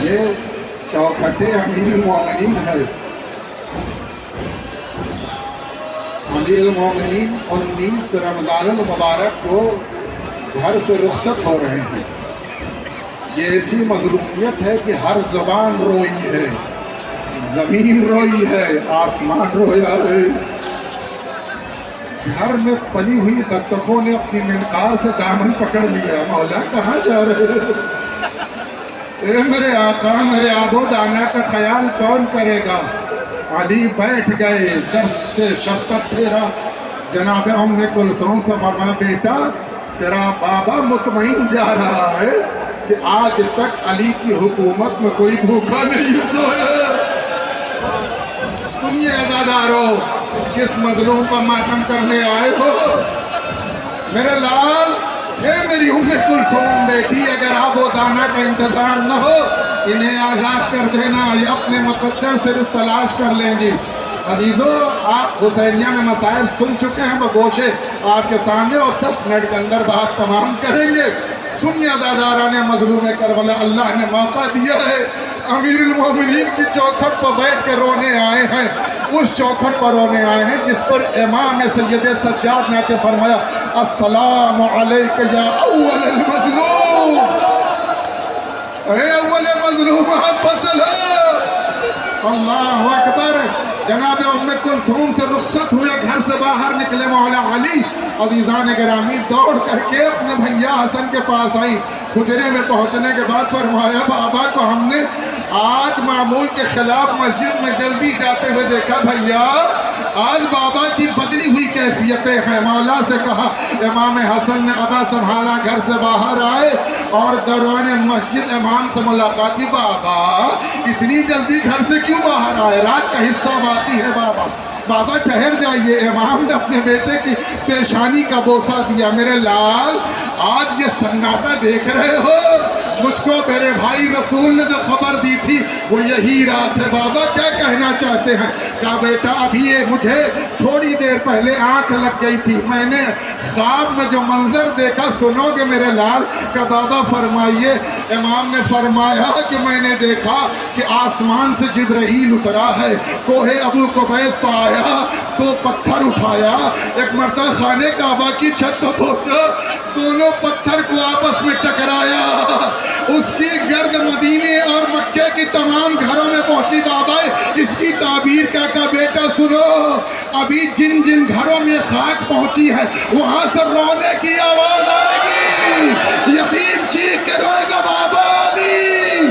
یہ چوکھٹ امیر المومنین ہے۔ امیر المومنین 19 رمضان المبارک کو گھر سے رخصت ہو رہے ہیں۔ یہ ایسی مظلومیت ہے کہ ہر زبان روئی ہے، زمین روئی ہے، آسمان رویا ہے۔ گھر میں پلی ہوئی بطخوں نے اپنی منقار سے دامن پکڑ لیا، مولا کہاں جا رہے ہو؟ اے میرے آقا، میرے آب و دانا کا خیال کون کرے گا؟ علی بیٹھ گئے، دست سے شفقت پھیرا، جناب ام کلثوم سے فرمایا بیٹا تیرا بابا مطمئن جا رہا ہے کہ آج تک علی کی حکومت میں کوئی بھوکا نہیں سویا۔ سنیے عزادارو، کس مظلوم پر ماتم کرنے آئے ہو؟ میرے لال، یہ میری ام کلثوم بیٹی، اگر آب و دانا کا انتظام نہ ہو انہیں آزاد کر دینا، یہ اپنے مقدر سے رزق تلاش کر لیں گی۔ عزیزو، آپ حسینیہ میں مصائب سن چکے ہیں، بگوشے آپ کے سامنے، اور 10 منٹ کے اندر بات تمام کریں گے۔ سنیے عزاداران مظلوم کربلا، اللہ نے موقع دیا ہے، امیر المومنین کی چوکھٹ پر بیٹھ کے رونے آئے ہیں۔ اس چوکھٹ پر رونے آئے ہیں جس پر امام سید سجاد نے فرمایا السلام علیک یا اول المظلوم، اے اول مظلوم آپ سلام۔ اللہ اکبر۔ جناب ام کلثوم سے رخصت ہوئے، گھر سے باہر نکلے مولا علی، عزیزان گرامی دوڑ کر کے اپنے بھیا حسن کے پاس آئی۔ حجرے میں پہنچنے کے بعد فرمایا بابا کو ہم نے آج معمول کے خلاف مسجد میں جلدی جاتے ہوئے دیکھا، بھیا آج بابا کی بدلی ہوئی کیفیتیں ہیں۔ مولا سے کہا، امام حسن نے ابا سنبھالا، گھر سے باہر آئے اور دوران مسجد امام سے ملاقات کی، بابا اتنی جلدی گھر سے کیوں باہر آئے؟ رات کا حصہ باقی ہے بابا، بابا ٹھہر جائیے۔ امام نے اپنے بیٹے کی پیشانی کا بوسہ دیا، میرے لال آج یہ سناٹا دیکھ رہے ہو؟ مجھ کو میرے بھائی رسول نے جو خبر دی تھی وہ یہی رات ہے، بابا کیا کہنا چاہتے ہیں؟ کہا بیٹا ابھی یہ مجھے تھوڑی دیر پہلے آنکھ لگ گئی تھی، میں نے خواب میں جو منظر دیکھا سنو گے میرے لال؟ کہ بابا فرمائیے۔ امام نے فرمایا کہ میں نے دیکھا کہ آسمان سے جبرائیل اترا ہے، کوہ ابو قبیس پہ آیا، 2 پتھر اٹھایا، ایک مرتبہ خانے کعبہ کی چھت پر پہنچا، دونوں پتھر کو آپس میں ٹکرایا، اس کی گرد مدینے اور مکے کی تمام گھروں میں پہنچی۔ بابا اس کی تعبیر کا بیٹا سنو، ابھی جن جن گھروں میں خاک پہنچی ہے وہاں سے رونے کی آواز آئے گی، یتیم چیخ کے روئے گا بابا علی،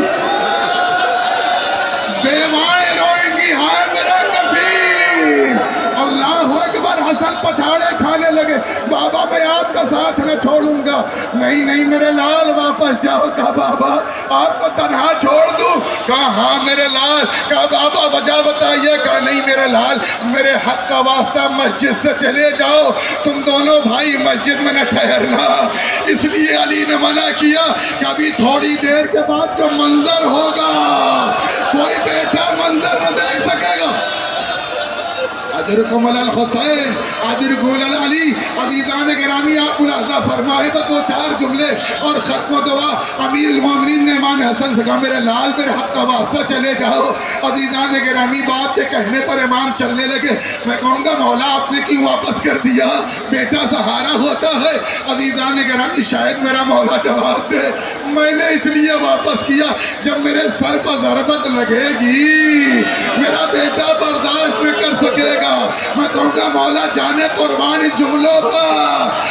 بیوائیں روئیں گی ہائے میرا کفیل۔ اللہ اکبر۔ حسن پچھاڑے کھانے لگے، بابا میں آپ کا ساتھ نہ چھوڑوں گا۔ نہیں نہیں میرے لال واپس جاؤ۔ کہا بابا آپ کو تنہا چھوڑ دوں؟ کہا ہاں میرے لال۔ کہا بابا وجہ بتائیے؟ کہا نہیں میرے لال، میرے حق کا واسطہ مسجد سے چلے جاؤ، تم دونوں بھائی مسجد میں نہ ٹھہرنا۔ اس لیے علی نے منع کیا کہ ابھی تھوڑی دیر کے بعد جو منظر ہوگا کوئی بیٹا منظر نہ دیکھ سکے گا۔ اجرکم علی الحسین اجرکم علی علی۔ عزیزان گرامی آپ ملاحظہ فرمائے با 2-4 جملے اور ختم و دعا۔ امیر المومنین نے امام حسن سے کہا میرے لال میرے حق کا واسطہ چلے جاؤ۔ عزیزان گرامی باپ کے کہنے پر امام چلنے لگے۔ میں کہوں گا مولا آپ نے کیوں واپس کر دیا؟ بیٹا سہارا ہوتا ہے۔ عزیزان گرامی شاید میرا مولا جواب دے، میں نے اس لیے واپس کیا جب میرے سر پر ضربت لگے گی میرا بیٹا برداشت نہ کر سکے گا۔ میں کہوں گا مولا جانے قربان ان جملوں پر،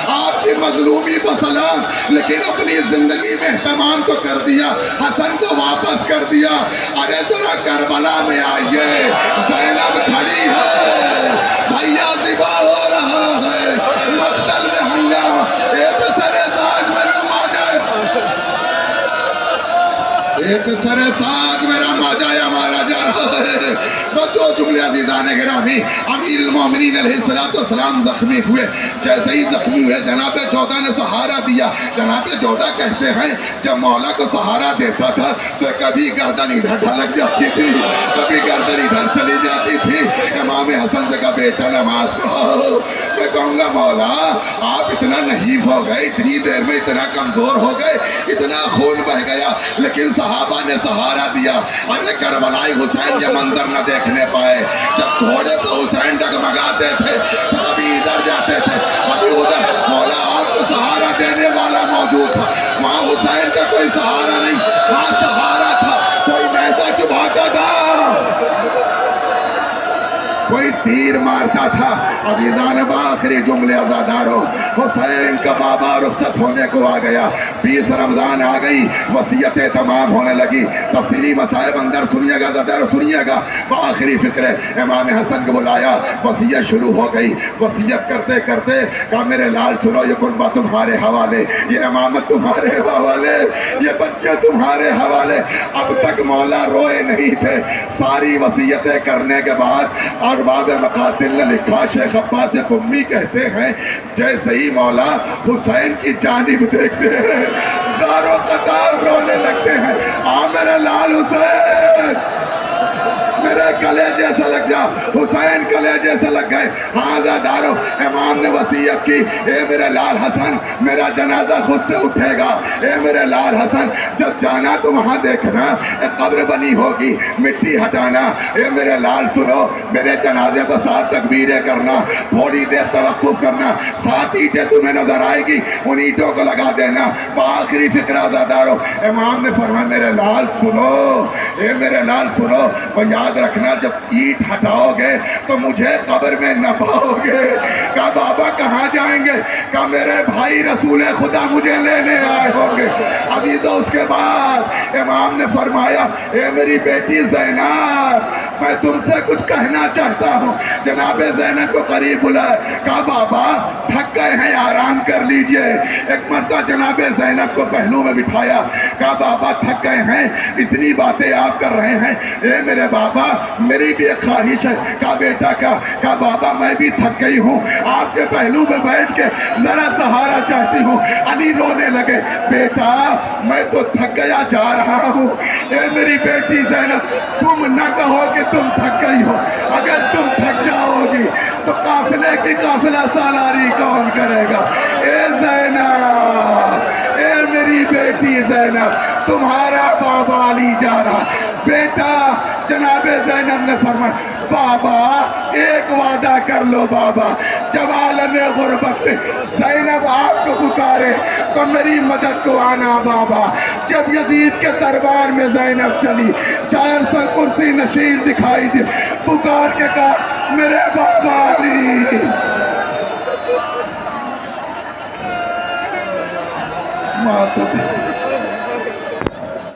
آپ کی مظلومی پر سلام، لیکن اپنی زندگی میں اہتمام تو کر دیا، حسن کو واپس کر دیا۔ ارے ذرا کربلا میں آئیے، زینب کھڑی ہے، بھیا ذبح ہو رہا ہے، مقتل میں ہنگامہ، ایک سر ساج میرا ماجا، ایک سر ساج میرا ماجا ہمارا جا رہا ہے۔ دو جملے عزیزان گرامی، امیر المومنین علیہ السلام زخمی ہوئے، جیسے ہی زخمی ہوئے جناب جودہ نے سہارا دیا۔ جناب جودہ کہتے ہیں جب مولا کو سہارا دیتا تھا تو کبھی گردن ادھر ڈھلک جاتی تھی، کبھی گردن ادھر چلی جاتی تھی۔ امام حسن سے کہا بیٹا نماز پڑھو۔ میں کہوں گا مولا آپ اتنا نحیف ہو گئے، اتنی دیر میں اتنا کمزور ہو گئے، اتنا خون بہ گیا، لیکن صحابہ نے سہارا دیا. ارے کربلائی حسین یہ منظر نہ دیکھنے پائے. جب تھوڑے تو حسین ڈگمگاتے تھے تو کبھی ادھر جاتے تھے کبھی ادھر. مولا آپ کو سہارا دینے والا موجود تھا. وہاں حسین کا کوئی سہارا نہیں. ہاں سہارا تھا, کوئی نیزہ چبھاتا تھا, کوئی تیر مارتا تھا. عزیزان آخری جملے عزادارو, حسین کا بابا رخصت ہونے کو آ گیا. 20 رمضان آ گئی, وصیتیں تمام ہونے لگی. تفصیلی مسائب اندر سنیے گا عزادارو, سنیے گا. آخری فکر ہے امام حسن کو بلایا, وصیت شروع ہو گئی. وصیت کرتے کرتے کہا میرے لال سنو, یہ کنبہ تمہارے حوالے, یہ امامت تمہارے حوالے, یہ بچے تمہارے حوالے. اب تک مولا روئے نہیں تھے. ساری وصیتیں کرنے کے بعد اور باب مقاتل نے لکھا, شیخ عباس قمی کہتے ہیں جیسے ہی مولا حسین کی جانب دیکھتے ہیں زاروں قطار رونے لگتے ہیں. میرے لال حسین, میرے کلے جیسا لگ جا. حسین کلے جیسے لگ گئے. ہاں عزادارو, امام نے وصیت کی, اے میرے لال حسن میرا جنازہ خود سے اٹھے گا. اے میرے لال حسن جب جانا تو وہاں دیکھنا ایک قبر بنی ہوگی, مٹی ہٹانا. اے میرے لال سنو, میرے جنازے پر 7 تکبیریں کرنا, تھوڑی دیر توقف کرنا, 7 اینٹیں تمہیں نظر آئے گی, ان اینٹوں کو لگا دینا. بآخری فکر عزادارو, امام نے فرمایا میرے لال سنو, اے میرے لال سنو, اور یاد رکھنا جب اینٹ ہٹاؤ گے تو مجھے قبر میں نہ پاؤ گے. کہا بابا کہاں جائیں گے؟ کہا میرے بھائی رسول خدا مجھے لینے آئے ہوں گے. عزیزو اس کے بعد امام نے فرمایا اے میری بیٹی زینب, میں تم سے کچھ کہنا چاہتا ہوں. جناب زینب کو قریب بلائے. کہا بابا تھک گئے ہیں, آرام کر لیجئے. ایک مرتبہ جناب زینب کو پہلو میں بٹھایا. کہا بابا تھک گئے ہیں, اتنی باتیں آپ کر رہے ہیں. اے میرے بابا میری بھی ایک خواہش ہے. کہا بیٹا کیا؟ کہا بابا میں بھی تھک گئی ہوں, آپ کے پہلو میں بیٹھ کے ذرا سہارا چاہتی ہوں. علی رونے لگے, بیٹا میں تو تھک گیا جا رہا ہوں. اے میری بیٹی زینب تم نہ کہو کہ تم تھک گئی ہو. اگر تم تھک جاؤ گی تو قافلے کی قافلہ سالاری کون کرے گا؟ اے زینب, اے میری بیٹی زینب, تمہارا بابا علی جا رہا. بیٹا جناب زینب نے فرمایا بابا ایک وعدہ کر لو بابا, جب عالم غربت میں زینب آپ کو پکارے تو میری مدد کو آنا بابا. جب یزید کے دربار میں زینب چلی, 400 کرسی نشین دکھائی دی, پکار کے کہا میرے بابا علی. ماں تو